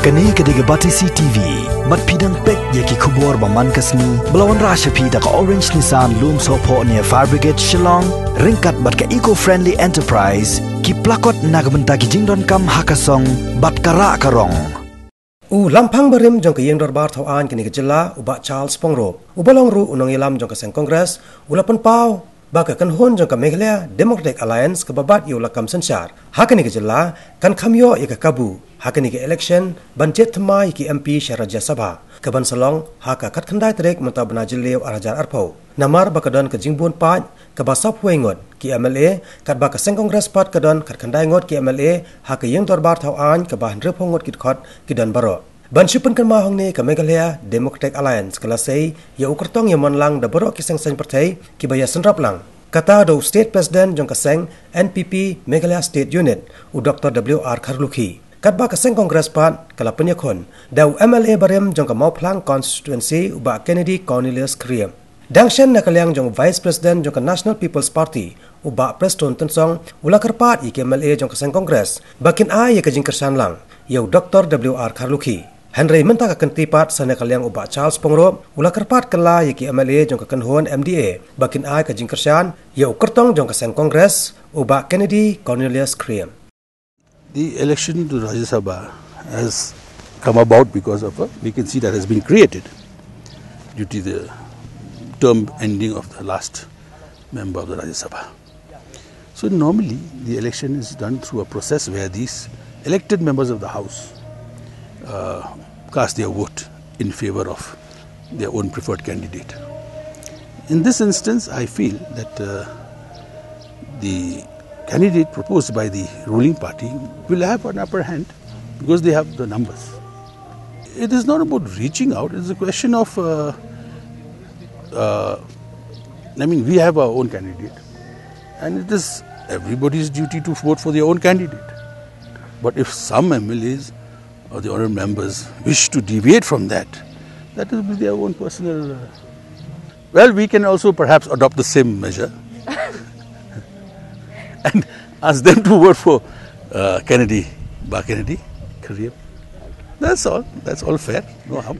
Kani kediga Batisi TV, mat pidang pek yaki kubor baman kasni, belawan rasha pida ka Orange Nissan Loom Sopo near Fire Brigade Shillong, ringkat bat ka eco-friendly enterprise, ki plakot nagbenta ki jingdon kam hakasong, bat kara karong. Lampang berim jong ke yang dorbar tauan kini kejela ubak Charles Pongro. Ubalong ru unong ilam jong ke seng kongres, ulapan pau, baka kan hon jong ke Meghalaya Democratic Alliance ke babat iulakam sensyar. Hakani kejela kan kamyo ika kabu. Hakani ke election banjet themai ki MP Syaraja Sabha. Keban selong haka kat khandai trek menta benajil lew arajar arpau. Namar bakadon ke jingbun pat ke basap wengot ki MLA kat baka seng kongres pat kadon kat khandai ngot ki MLA haka yang dorbar tauan ke bahan repongot kit khot ki dan baro. Ban syupen kan mahong ni ke Meghalaya Democratic Alliance kelasai ya ukertong ya monlang da baro ki seng partai ki baya senrap lang. Kata do State President jong kaseng NPP Meghalaya State Unit u Dr. W.R. Kharlukhi. Katba kaseng kongres pat kala penyakon daw MLA barem jong ka Mauplang constituency uba Kennedy Cornelius Kriam. Dangshan nakaliang jong Vice President jong ka National People's Party uba Preston Tensong ula kerpat ik MLA jong kaseng kongres bakin ay ka jingkersan lang yaw Dr. W.R. Kharlukhi. Henry menta ka kentipat sa nakaliang uba Charles Pongro ula kerpat kala yaki MLA jong ka kanhon MDA bakin ay ka jingkersan yaw kertong jong kaseng kongres uba Kennedy Cornelius Kriam. The election to Rajya Sabha has come about because of a vacancy that has been created due to the term ending of the last member of the Rajya Sabha. So normally the election is done through a process where these elected members of the House cast their vote in favor of their own preferred candidate. In this instance, I feel that the candidate proposed by the ruling party will have an upper hand because they have the numbers. It is not about reaching out, it is a question of, we have our own candidate and it is everybody's duty to vote for their own candidate. But if some MLAs or the honourable members wish to deviate from that, that will be their own personal... Well, we can also perhaps adopt the same measure and ask them to vote for Kennedy, Kennedy, Kriam. That's all fair, no harm.